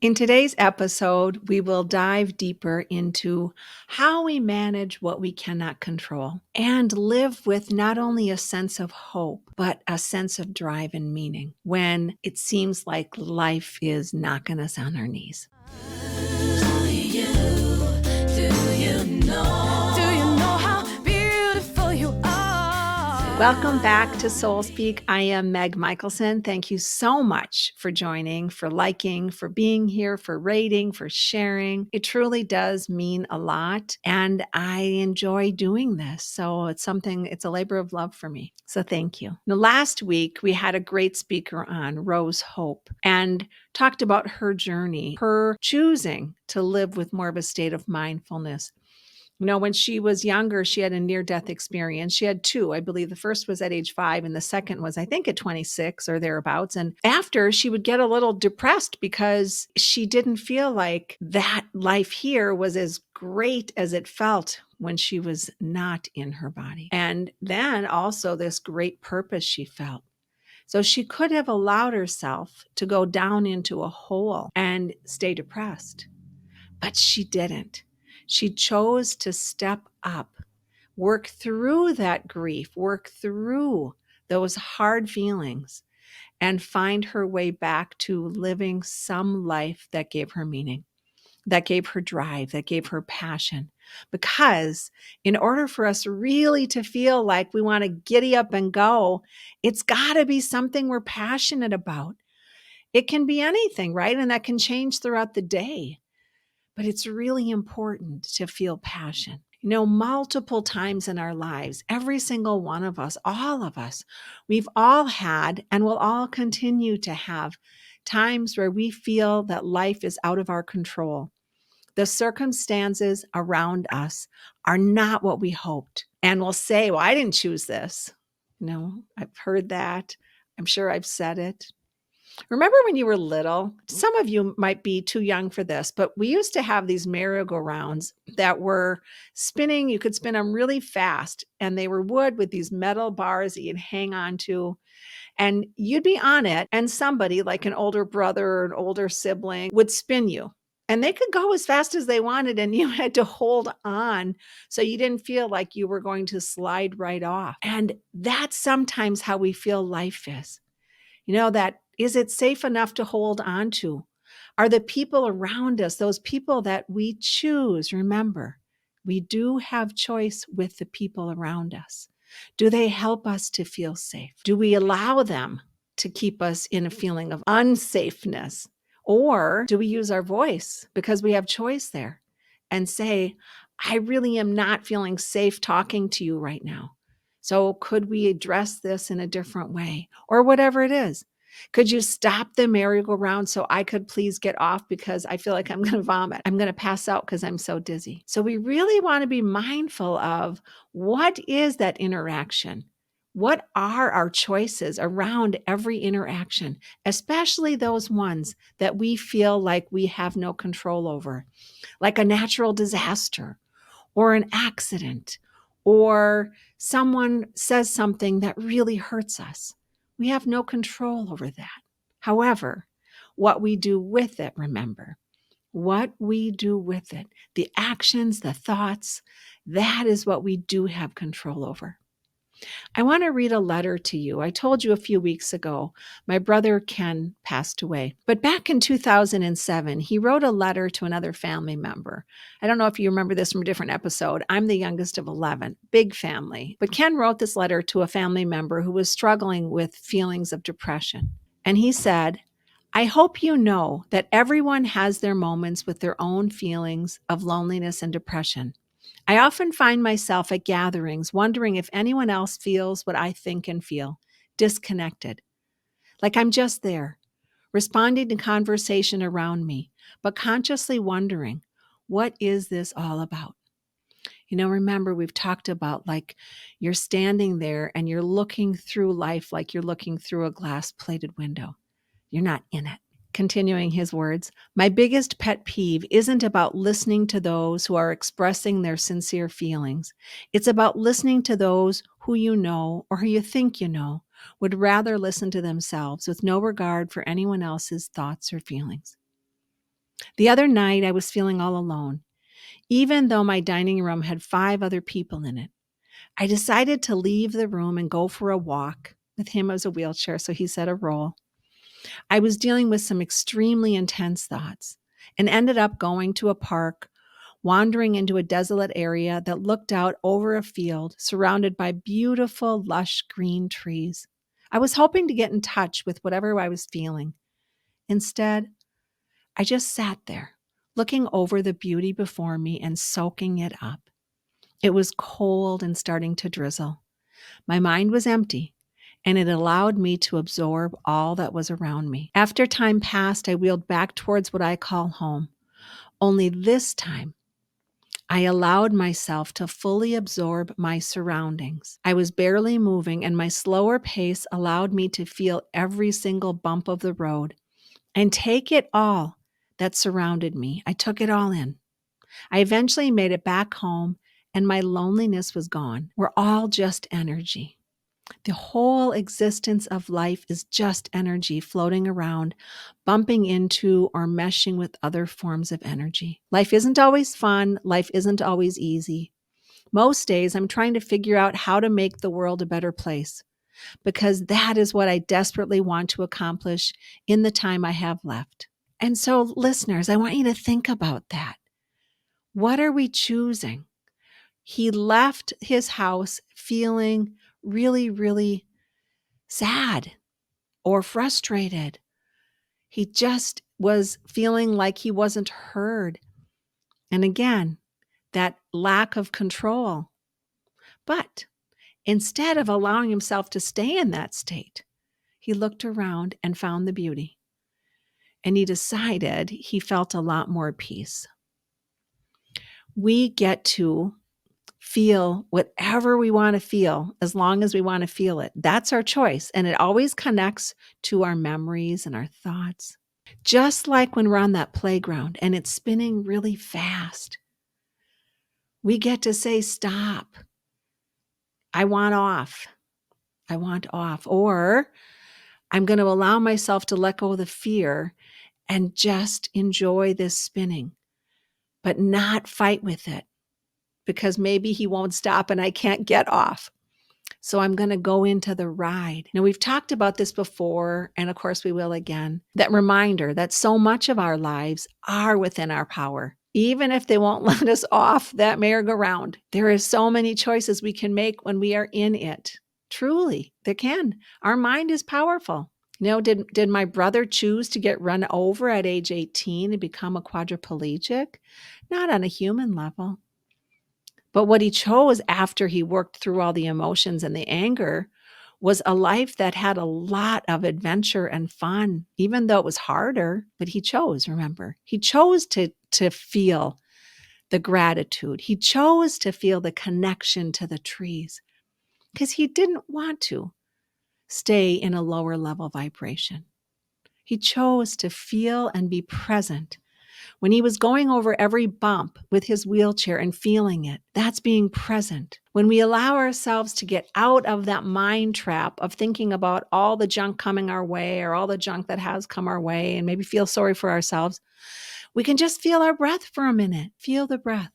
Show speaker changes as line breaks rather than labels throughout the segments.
In today's episode, we will dive deeper into how we manage what we cannot control and live with not only a sense of hope, but a sense of drive and meaning when it seems like life is knocking us on our knees. Welcome back to Soul Speak. I am Meg Michaelson. Thank you so much for joining, for liking, for being here, for rating, for sharing. It truly does mean a lot, and I enjoy doing this. So it's a labor of love for me. So thank you. Now, last week, we had a great speaker on, Rose Hope, and talked about her journey, her choosing to live with more of a state of mindfulness. When she was younger, she had a near-death experience. She had two. I believe the first was at age 5, and the second was, I think, at 26 or thereabouts. And after, she would get a little depressed because she didn't feel like that life here was as great as it felt when she was not in her body. And then also this great purpose she felt. So she could have allowed herself to go down into a hole and stay depressed, but she didn't. She chose to step up, work through that grief, work through those hard feelings, and find her way back to living some life that gave her meaning, that gave her drive, that gave her passion. Because in order for us really to feel like we want to giddy up and go, it's got to be something we're passionate about. It can be anything, right? And that can change throughout the day. But it's really important to feel passion. Multiple times in our lives, every single one of us, all of us, we've all had and will all continue to have times where we feel that life is out of our control. The circumstances around us are not what we hoped. And we'll say, well, I didn't choose this. I've heard that. I'm sure I've said it. Remember when you were little? Some of you might be too young for this, but we used to have these merry-go-rounds that were spinning. You could spin them really fast, and they were wood with these metal bars that you'd hang on to, and you'd be on it, and somebody like an older brother or an older sibling would spin you. And they could go as fast as they wanted, and you had to hold on so you didn't feel like you were going to slide right off. And that's sometimes how we feel life is. That is it safe enough to hold on to? Are the people around us, those people that we choose, remember, we do have choice with the people around us. Do they help us to feel safe? Do we allow them to keep us in a feeling of unsafeness? Or do we use our voice because we have choice there and say, I really am not feeling safe talking to you right now. So could we address this in a different way or whatever it is? Could you stop the merry-go-round so I could please get off because I feel like I'm going to vomit? I'm going to pass out because I'm so dizzy. So we really want to be mindful of what is that interaction? What are our choices around every interaction, especially those ones that we feel like we have no control over, like a natural disaster or an accident, or someone says something that really hurts us. We have no control over that. However, what we do with it, remember, what we do with it, the actions, the thoughts, that is what we do have control over. I want to read a letter to you. I told you a few weeks ago, my brother Ken passed away. But back in 2007, he wrote a letter to another family member. I don't know if you remember this from a different episode. I'm the youngest of 11, big family. But Ken wrote this letter to a family member who was struggling with feelings of depression. And he said, I hope you know that everyone has their moments with their own feelings of loneliness and depression. I often find myself at gatherings wondering if anyone else feels what I think and feel, disconnected. Like I'm just there, responding to conversation around me, but consciously wondering, what is this all about? Remember we've talked about like you're standing there and you're looking through life like you're looking through a glass-plated window. You're not in it. Continuing his words, my biggest pet peeve isn't about listening to those who are expressing their sincere feelings. It's about listening to those who you know or who you think you know would rather listen to themselves with no regard for anyone else's thoughts or feelings. The other night, I was feeling all alone, even though my dining room had 5 other people in it. I decided to leave the room and go for a walk with him as a wheelchair, so he said a roll. I was dealing with some extremely intense thoughts and ended up going to a park, wandering into a desolate area that looked out over a field surrounded by beautiful, lush green trees. I was hoping to get in touch with whatever I was feeling. Instead, I just sat there, looking over the beauty before me and soaking it up. It was cold and starting to drizzle. My mind was empty, and it allowed me to absorb all that was around me. After time passed, I wheeled back towards what I call home. Only this time, I allowed myself to fully absorb my surroundings. I was barely moving, and my slower pace allowed me to feel every single bump of the road and take it all that surrounded me. I took it all in. I eventually made it back home, and my loneliness was gone. We're all just energy. The whole existence of life is just energy floating around, bumping into or meshing with other forms of energy. Life isn't always fun. Life isn't always easy. Most days, I'm trying to figure out how to make the world a better place because that is what I desperately want to accomplish in the time I have left. And so, listeners, I want you to think about that. What are we choosing? He left his house feeling really, really sad or frustrated. He just was feeling like he wasn't heard. And again, that lack of control. But instead of allowing himself to stay in that state, he looked around and found the beauty. And he decided he felt a lot more peace. We get to feel whatever we want to feel as long as we want to feel it. That's our choice. And it always connects to our memories and our thoughts. Just like when we're on that playground and it's spinning really fast, we get to say, stop. I want off. I want off. Or I'm going to allow myself to let go of the fear and just enjoy this spinning, but not fight with it because maybe he won't stop and I can't get off. So I'm going to go into the ride. Now, we've talked about this before, and of course we will again. That reminder that so much of our lives are within our power, even if they won't let us off that merry-go-round. There is so many choices we can make when we are in it. Truly, there can. Our mind is powerful. Did my brother choose to get run over at age 18 and become a quadriplegic? Not on a human level. But what he chose after he worked through all the emotions and the anger was a life that had a lot of adventure and fun, even though it was harder. But he chose, remember, he chose to feel the gratitude. He chose to feel the connection to the trees because he didn't want to stay in a lower level vibration. He chose to feel and be present. When he was going over every bump with his wheelchair and feeling it, that's being present. When we allow ourselves to get out of that mind trap of thinking about all the junk coming our way or all the junk that has come our way and maybe feel sorry for ourselves, we can just feel our breath for a minute. Feel the breath.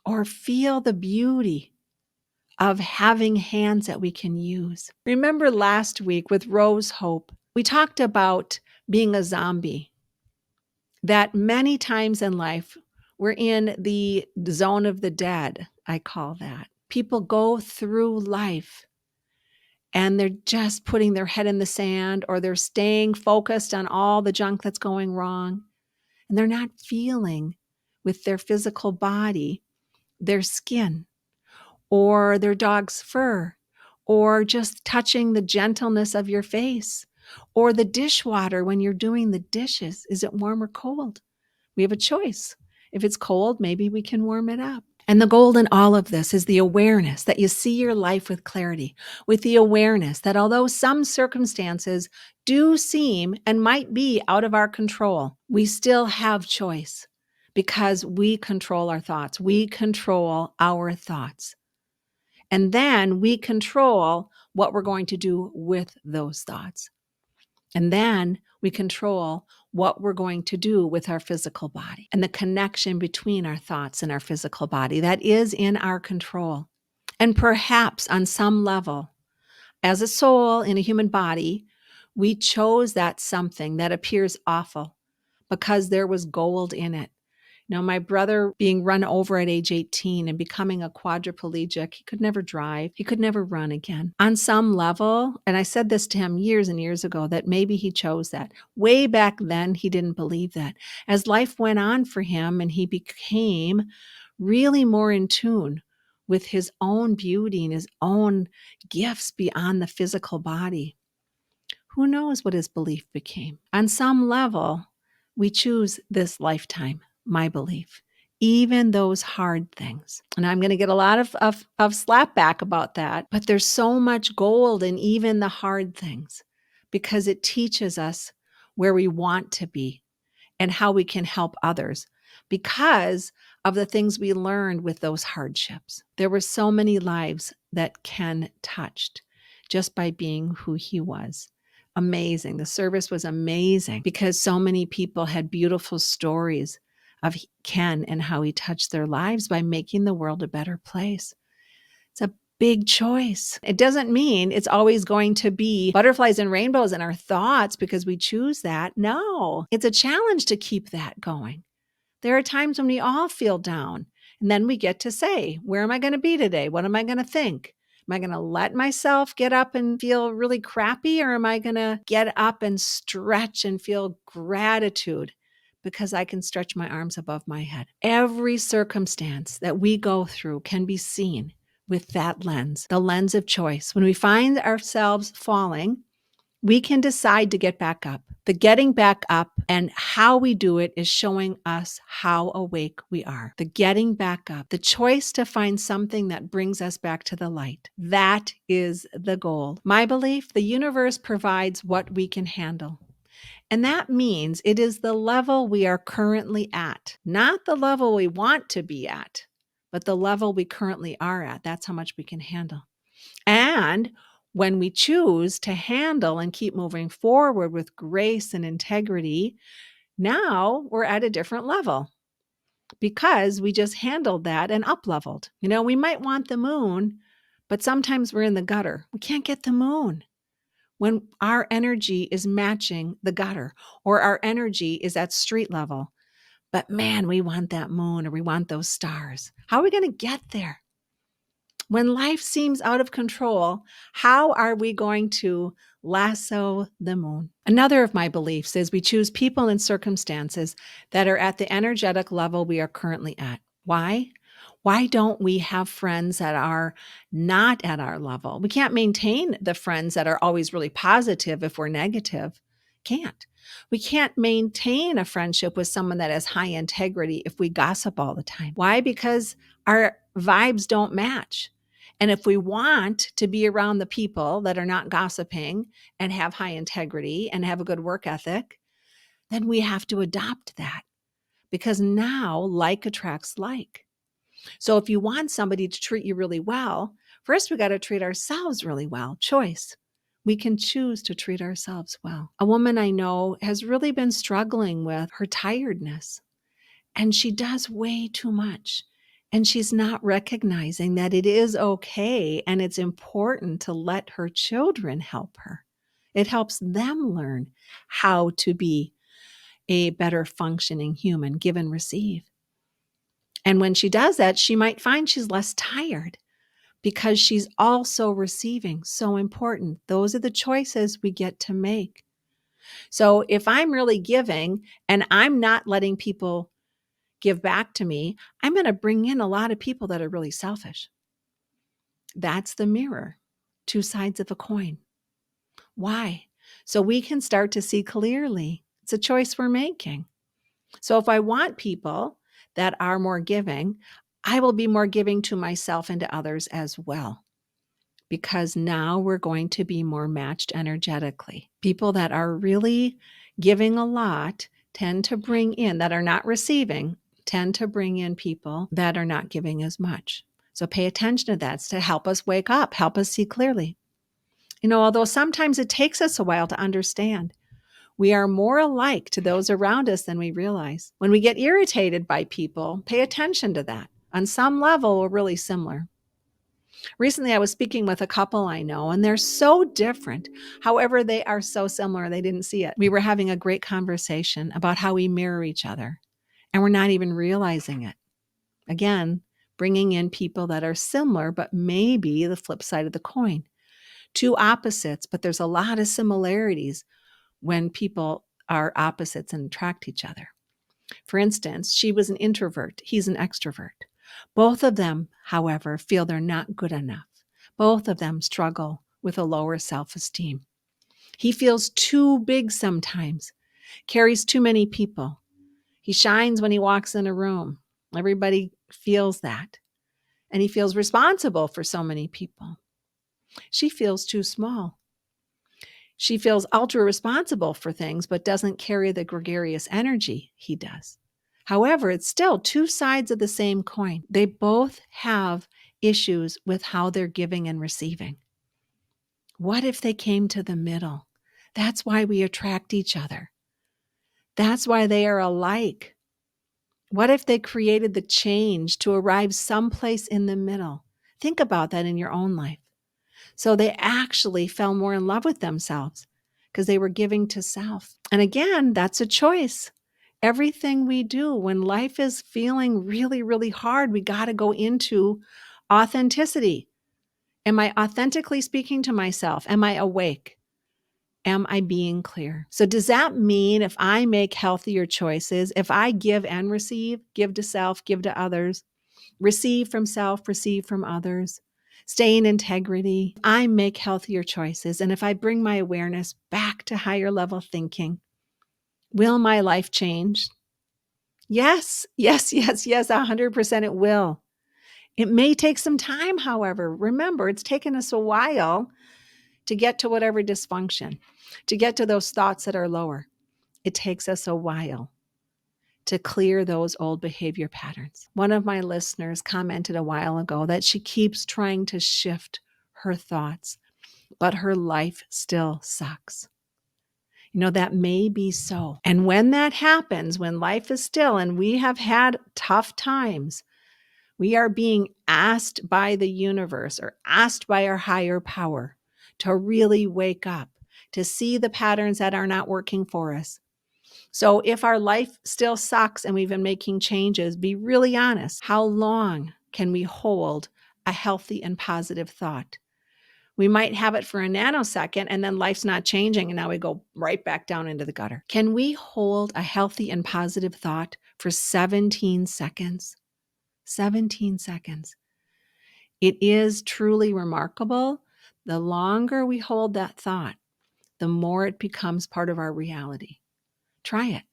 Or feel the beauty of having hands that we can use. Remember last week with Rose Hope, we talked about being a zombie. That many times in life, we're in the zone of the dead, I call that. People go through life and they're just putting their head in the sand or they're staying focused on all the junk that's going wrong. And they're not feeling with their physical body, their skin or their dog's fur or just touching the gentleness of your face or the dishwater when you're doing the dishes. Is it warm or cold? We have a choice. If it's cold, maybe we can warm it up. And the gold in all of this is the awareness that you see your life with clarity, with the awareness that although some circumstances do seem and might be out of our control, we still have choice because we control our thoughts. We control our thoughts. And then we control what we're going to do with those thoughts. And then we control what we're going to do with our physical body and the connection between our thoughts and our physical body that is in our control. And perhaps on some level, as a soul in a human body, we chose that something that appears awful because there was gold in it. Now, my brother being run over at age 18 and becoming a quadriplegic, he could never drive. He could never run again. On some level, and I said this to him years and years ago, that maybe he chose that. Way back then, he didn't believe that. As life went on for him and he became really more in tune with his own beauty and his own gifts beyond the physical body, who knows what his belief became? On some level, we choose this lifetime, my belief, even those hard things. And I'm going to get a lot of slap back about that, but there's so much gold in even the hard things because it teaches us where we want to be and how we can help others because of the things we learned with those hardships. There were so many lives that Ken touched just by being who he was. Amazing. The service was amazing because so many people had beautiful stories of Ken and how he touched their lives by making the world a better place. It's a big choice. It doesn't mean it's always going to be butterflies and rainbows in our thoughts because we choose that. No, it's a challenge to keep that going. There are times when we all feel down, and then we get to say, where am I going to be today? What am I going to think? Am I going to let myself get up and feel really crappy, or am I going to get up and stretch and feel gratitude because I can stretch my arms above my head? Every circumstance that we go through can be seen with that lens, the lens of choice. When we find ourselves falling, we can decide to get back up. The getting back up and how we do it is showing us how awake we are. The getting back up, the choice to find something that brings us back to the light. That is the goal. My belief, the universe provides what we can handle. And that means it is the level we are currently at, not the level we want to be at, but the level we currently are at. That's how much we can handle. And when we choose to handle and keep moving forward with grace and integrity, now we're at a different level because we just handled that and up-leveled. You know, we might want the moon, but sometimes we're in the gutter. We can't get the moon when our energy is matching the gutter or our energy is at street level. But man, we want that moon or we want those stars. How are we going to get there? When life seems out of control, how are we going to lasso the moon? Another of my beliefs is we choose people and circumstances that are at the energetic level we are currently at. Why? Why don't we have friends that are not at our level? We can't maintain the friends that are always really positive if we're negative. Can't. We can't maintain a friendship with someone that has high integrity if we gossip all the time. Why? Because our vibes don't match. And if we want to be around the people that are not gossiping and have high integrity and have a good work ethic, then we have to adopt that because now like attracts like. So if you want somebody to treat you really well, first we got to treat ourselves really well. Choice. We can choose to treat ourselves well. A woman I know has really been struggling with her tiredness, and she does way too much. And she's not recognizing that it is okay and it's important to let her children help her. It helps them learn how to be a better functioning human, give and receive. And when she does that, she might find she's less tired because she's also receiving. So important. Those are the choices we get to make. So if I'm really giving and I'm not letting people give back to me, I'm going to bring in a lot of people that are really selfish. That's the mirror, two sides of a coin. Why? So we can start to see clearly. It's a choice we're making. So if I want people that are more giving, I will be more giving to myself and to others as well. Because now we're going to be more matched energetically. People that are really giving a lot tend to bring in, that are not receiving, tend to bring in people that are not giving as much. So pay attention to that. It's to help us wake up, help us see clearly. You know, although sometimes it takes us a while to understand, We are more alike to those around us than we realize. When we get irritated by people, pay attention to that. On some level, we're really similar. Recently, I was speaking with a couple I know, and they're so different. However, they are so similar, they didn't see it. We were having a great conversation about how we mirror each other, and we're not even realizing it. Again, bringing in people that are similar, but maybe the flip side of the coin. Two opposites, but there's a lot of similarities when people are opposites and attract each other. For instance, she was an introvert, he's an extrovert. Both of them, however, feel they're not good enough. Both of them struggle with a lower self-esteem. He feels too big sometimes, carries too many people. He shines when he walks in a room. Everybody feels that. And he feels responsible for so many people. She feels too small. She feels ultra responsible for things, but doesn't carry the gregarious energy he does. However, it's still two sides of the same coin. They both have issues with how they're giving and receiving. What if they came to the middle? That's why we attract each other. That's why they are alike. What if they created the change to arrive someplace in the middle? Think about that in your own life. So they actually fell more in love with themselves because they were giving to self. And again, that's a choice. Everything we do when life is feeling really, really hard, we got to go into authenticity. Am I authentically speaking to myself? Am I awake? Am I being clear? So does that mean if I make healthier choices, if I give and receive, give to self, give to others, receive from self, receive from others, stay in integrity, I make healthier choices, and if I bring my awareness back to higher level thinking, will my life change? Yes, yes, yes, yes, 100% it will. It may take some time, however. Remember, it's taken us a while to get to whatever dysfunction, to get to those thoughts that are lower. It takes us a while to clear those old behavior patterns. One of my listeners commented a while ago that she keeps trying to shift her thoughts, but her life still sucks. That may be so. And when that happens, when life is still and we have had tough times, we are being asked by the universe or asked by our higher power to really wake up, to see the patterns that are not working for us. So if our life still sucks and we've been making changes, be really honest. How long can we hold a healthy and positive thought? We might have it for a nanosecond and then life's not changing and now we go right back down into the gutter. Can we hold a healthy and positive thought for 17 seconds? 17 seconds. It is truly remarkable. The longer we hold that thought, the more it becomes part of our reality. Try it.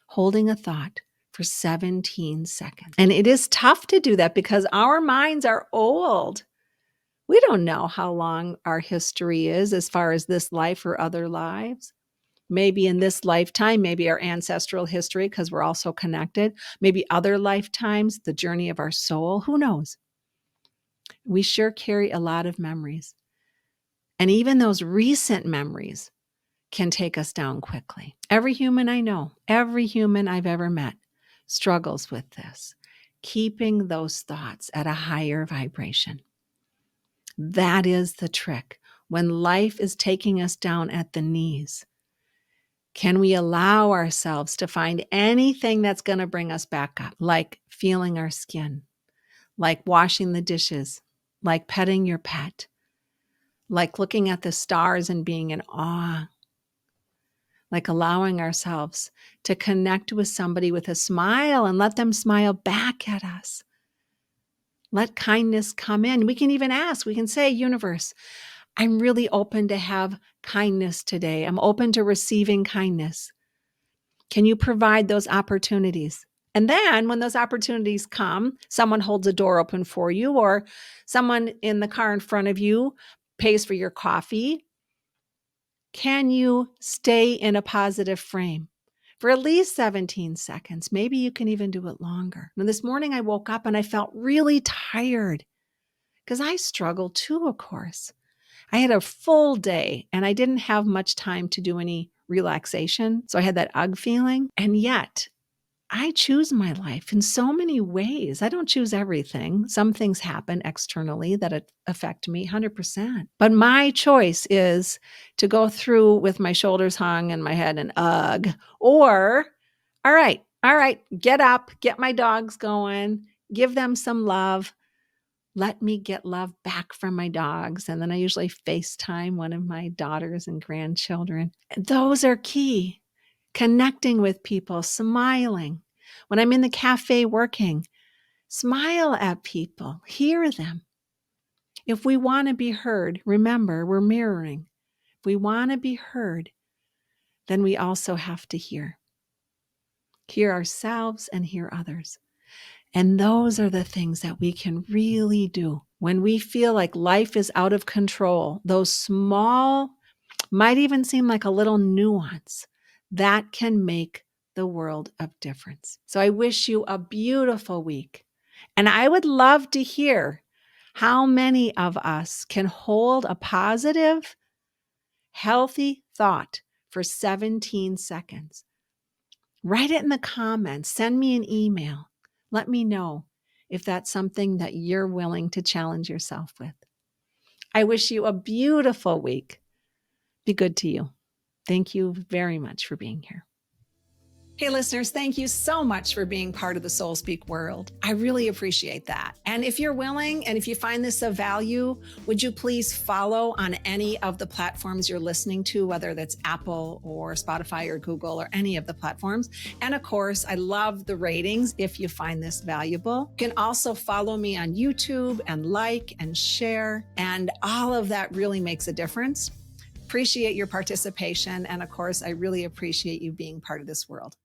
Holding a thought for 17 seconds. And it is tough to do that because our minds are old. We don't know how long our history is as far as this life or other lives. Maybe in this lifetime, maybe our ancestral history, because we're all so connected. Maybe other lifetimes, the journey of our soul. Who knows? We sure carry a lot of memories. And even those recent memories can take us down quickly. Every human I know, every human I've ever met struggles with this, keeping those thoughts at a higher vibration. That is the trick. When life is taking us down at the knees, can we allow ourselves to find anything that's going to bring us back up, like feeling our skin, like washing the dishes, like petting your pet, like looking at the stars and being in awe, like allowing ourselves to connect with somebody with a smile and let them smile back at us. Let kindness come in. We can even ask, we can say, universe, I'm really open to have kindness today. I'm open to receiving kindness. Can you provide those opportunities? And then when those opportunities come, someone holds a door open for you, or someone in the car in front of you pays for your coffee. Can you stay in a positive frame for at least 17 seconds? Maybe you can even do it longer. Now, this morning I woke up and I felt really tired because I struggle too, of course. I had a full day and I didn't have much time to do any relaxation. So I had that ugh feeling. And yet I choose my life in so many ways. I don't choose everything. Some things happen externally that affect me 100%. But my choice is to go through with my shoulders hung and my head and ugh, or all right, get up, get my dogs going, give them some love. Let me get love back from my dogs. And then I usually FaceTime one of my daughters and grandchildren. Those are key. Connecting with people, smiling. When I'm in the cafe working, smile at people, hear them. If we want to be heard, remember we're mirroring. If we want to be heard, then we also have to hear. Hear ourselves and hear others. And those are the things that we can really do when we feel like life is out of control. Those small, might even seem like a little nuance that can make the world of difference. So I wish you a beautiful week. And I would love to hear how many of us can hold a positive, healthy thought for 17 seconds. Write it in the comments. Send me an email. Let me know if that's something that you're willing to challenge yourself with. I wish you a beautiful week. Be good to you. Thank you very much for being here. Hey, listeners, thank you so much for being part of the Soul Speak world. I really appreciate that. And if you're willing, and if you find this of value, would you please follow on any of the platforms you're listening to, whether that's Apple or Spotify or Google or any of the platforms. And of course, I love the ratings if you find this valuable. You can also follow me on YouTube and like and share. And all of that really makes a difference. Appreciate your participation. And of course, I really appreciate you being part of this world.